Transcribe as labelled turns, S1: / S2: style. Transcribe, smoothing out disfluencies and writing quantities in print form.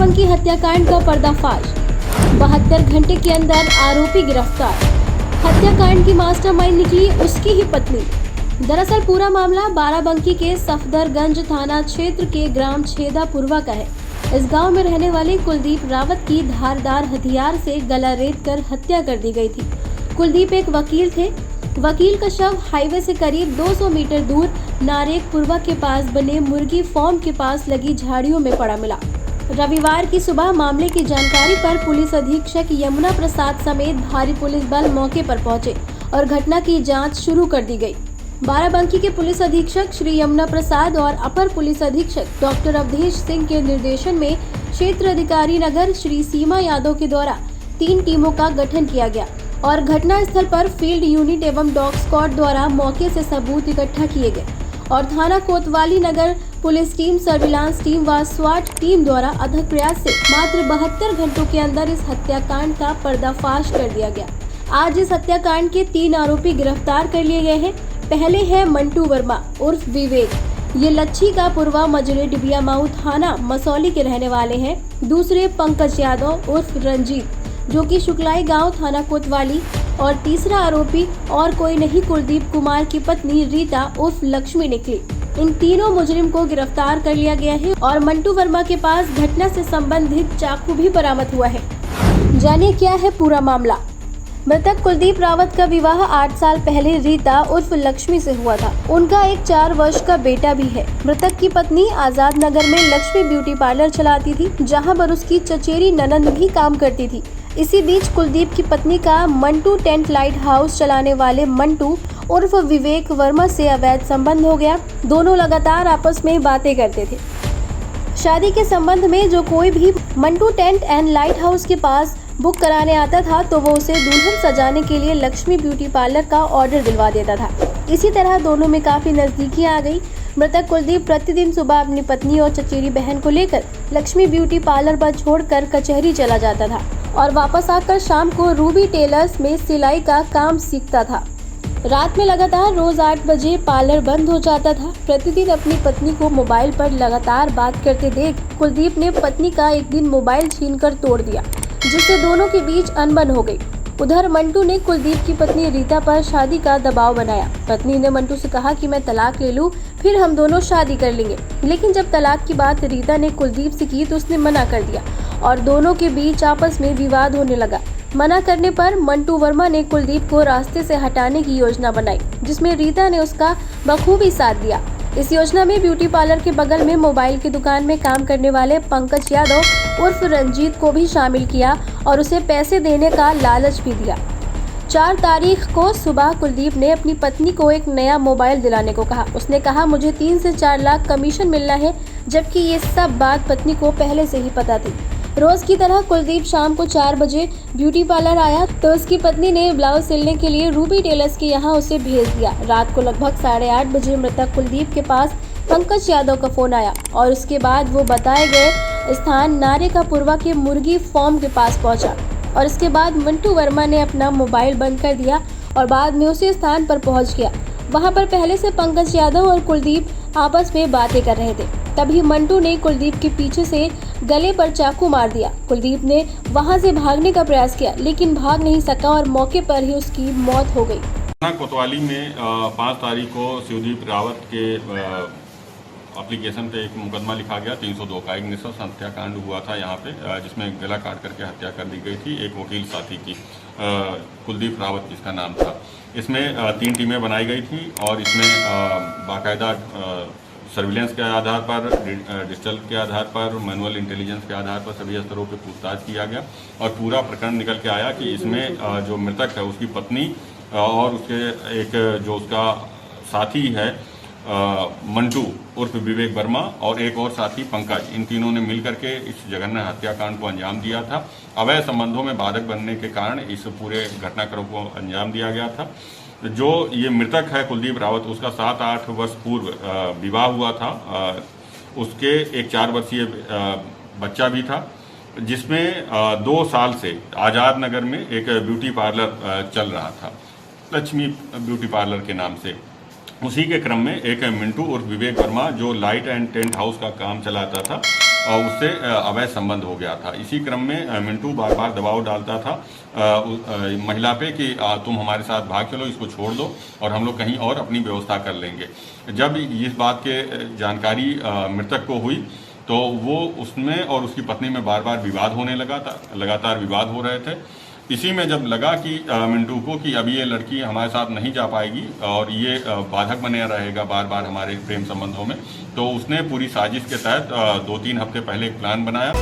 S1: बाराबंकी हत्याकांड का पर्दाफाश। 72 घंटे के अंदर आरोपी गिरफ्तार। हत्याकांड की मास्टरमाइंड निकली उसकी ही पत्नी। दरअसल पूरा मामला बाराबंकी के सफदरगंज थाना क्षेत्र के ग्राम छेदापुरवा का है। इस गांव में रहने वाले कुलदीप रावत की धारदार हथियार से गला रेत कर हत्या कर दी गई थी। कुलदीप एक वकील थे। वकील का शव हाईवे से करीब 200 मीटर दूर नारेकपुरवा के पास बने मुर्गी फार्म के पास लगी झाड़ियों में पड़ा मिला। रविवार की सुबह मामले की जानकारी पर पुलिस अधीक्षक यमुना प्रसाद समेत भारी पुलिस बल मौके पर पहुंचे और घटना की जांच शुरू कर दी गई। बाराबंकी के पुलिस अधीक्षक श्री यमुना प्रसाद और अपर पुलिस अधीक्षक डॉक्टर अवधेश सिंह के निर्देशन में क्षेत्र अधिकारी नगर श्री सीमा यादव के द्वारा 3 टीमों का गठन किया गया और घटना स्थल पर फील्ड यूनिट एवं डॉग स्क्वाड द्वारा मौके से सबूत इकट्ठा किए गए और थाना कोतवाली नगर पुलिस टीम, सर्विलांस टीम व स्वाट टीम द्वारा अथक प्रयास से मात्र 72 घंटों के अंदर इस हत्याकांड का पर्दाफाश कर दिया गया। आज इस हत्याकांड के 3 आरोपी गिरफ्तार कर लिए गए हैं। पहले है मंटू वर्मा उर्फ विवेक। ये लच्छी का पुरवा मजरे डिबिया माऊ थाना मसौली के रहने वाले हैं। दूसरे पंकज यादव उर्फ रंजीत जो कि शुक्लाई गांव थाना कोतवाली और तीसरा आरोपी और कोई नहीं कुलदीप कुमार की पत्नी रीता उर्फ लक्ष्मी निकली। इन तीनों मुजरिम को गिरफ्तार कर लिया गया है और मंटू वर्मा के पास घटना से संबंधित चाकू भी बरामद हुआ है। जानिए क्या है पूरा मामला। मृतक कुलदीप रावत का विवाह 8 साल पहले रीता उर्फ लक्ष्मी से हुआ था। उनका एक 4 वर्ष का बेटा भी है। मृतक की पत्नी आजाद नगर में लक्ष्मी ब्यूटी पार्लर चलाती थी, जहां पर उसकी चचेरी ननंद भी काम करती थी। इसी बीच कुलदीप की पत्नी का मंटू टेंट लाइट हाउस चलाने वाले मंटू उर्फ विवेक वर्मा से अवैध संबंध हो गया। दोनों लगातार आपस में बातें करते थे। शादी के संबंध में जो कोई भी Mantu tent and light house के पास बुक कराने आता था तो वो उसे दुल्हन सजाने के लिए लक्ष्मी ब्यूटी पार्लर का ऑर्डर दिलवा देता था। इसी तरह दोनों में काफी नजदीकी आ गई। मृतक कुलदीप प्रतिदिन सुबह अपनी पत्नी और चचेरी बहन को लेकर लक्ष्मी ब्यूटी पार्लर पर छोड़कर कचहरी चला जाता था और वापस आकर शाम को रूबी टेलर्स में सिलाई का काम सीखता था। रात में लगातार रोज 8 बजे पार्लर बंद हो जाता था। प्रतिदिन अपनी पत्नी को मोबाइल पर लगातार बात करते देख कुलदीप ने पत्नी का एक दिन मोबाइल छीनकर तोड़ दिया, जिससे दोनों के बीच अनबन हो गई। उधर मंटू ने कुलदीप की पत्नी रीता पर शादी का दबाव बनाया। पत्नी ने मंटू से कहा कि मैं तलाक ले लूं, फिर हम दोनों शादी कर लेंगे। लेकिन जब तलाक की बात रीता ने कुलदीप से की तो उसने मना कर दिया और दोनों के बीच आपस में विवाद होने लगा। मना करने पर मंटू वर्मा ने कुलदीप को रास्ते से हटाने की योजना बनाई, जिसमें रीता ने उसका बखूबी साथ दिया। इस योजना में ब्यूटी पार्लर के बगल में मोबाइल की दुकान में काम करने वाले पंकज यादव उर्फ रंजीत को भी शामिल किया और उसे पैसे देने का लालच भी दिया। 4 तारीख को सुबह कुलदीप ने अपनी पत्नी को एक नया मोबाइल दिलाने को कहा। उसने कहा मुझे 3 से 4 लाख कमीशन मिलना है, जबकि ये सब बात पत्नी को पहले से ही पता थी। रोज की तरह कुलदीप शाम को 4 बजे ब्यूटी पार्लर आया तो उसकी पत्नी ने ब्लाउज सिलने के लिए रूबी टेलर्स के यहाँ उसे भेज दिया। रात को लगभग 8:30 बजे मृतक कुलदीप के पास पंकज यादव का फोन आया और उसके बाद वो बताए गए स्थान नारेकपुरवा के मुर्गी फार्म के पास पहुंचा और इसके बाद मंटू वर्मा ने अपना मोबाइल बंद कर दिया और बाद में उसी स्थान पर पहुंच गया। वहां पर पहले से पंकज यादव और कुलदीप आपस में बातें कर रहे थे। तभी मंटू ने कुलदीप के पीछे से गले पर चाकू मार दिया। कुलदीप ने वहां से भागने का प्रयास किया लेकिन भाग नहीं सका और मौके पर ही उसकी मौत हो गई।
S2: कोतवाली में 5 तारीख को शिवदीप रावत के एप्लीकेशन पे एक मुकदमा लिखा गया 302 का। एक नृशंस हत्याकांड हुआ था यहाँ पे, जिसमें गला काट करके हत्या कर दी गई थी एक वकील साथी की, कुलदीप रावत जिसका नाम था। इसमें 3 टीमें बनाई गई थी और इसमें बाकायदा सर्विलेंस के आधार पर, डिजिटल के आधार पर, मैनुअल इंटेलिजेंस के आधार पर सभी स्तरों पे पूछताछ किया गया और पूरा प्रकरण निकल के आया कि इसमें जो मृतक है उसकी पत्नी और उसके एक जो उसका साथी है मंटू उर्फ विवेक वर्मा और एक और साथी पंकज, इन तीनों ने मिलकर के इस जघन्य हत्याकांड को अंजाम दिया था। अवैध संबंधों में बाधक बनने के कारण इस पूरे घटनाक्रम को अंजाम दिया गया था। जो ये मृतक है कुलदीप रावत, उसका 7-8 वर्ष पूर्व विवाह हुआ था। उसके एक 4 वर्षीय बच्चा भी था, जिसमें 2 साल से आजाद नगर में एक ब्यूटी पार्लर चल रहा था, लक्ष्मी ब्यूटी पार्लर के नाम से। उसी के क्रम में एक मिंटू और विवेक वर्मा जो लाइट एंड टेंट हाउस का काम चलाता था, उससे अवैध संबंध हो गया था। इसी क्रम में मिंटू बार बार दबाव डालता था महिला पे कि तुम हमारे साथ भाग चलो, इसको छोड़ दो और हम लोग कहीं और अपनी व्यवस्था कर लेंगे। जब इस बात के जानकारी मृतक को हुई तो वो उसमें और उसकी पत्नी में बार बार विवाद होने लगा था, लगातार विवाद हो रहे थे। इसी में जब लगा कि मिंटू को कि अब ये लड़की हमारे साथ नहीं जा पाएगी और ये बाधक बने रहेगा बार बार हमारे प्रेम संबंधों में, तो उसने पूरी साजिश के तहत 2-3 हफ्ते पहले एक प्लान बनाया।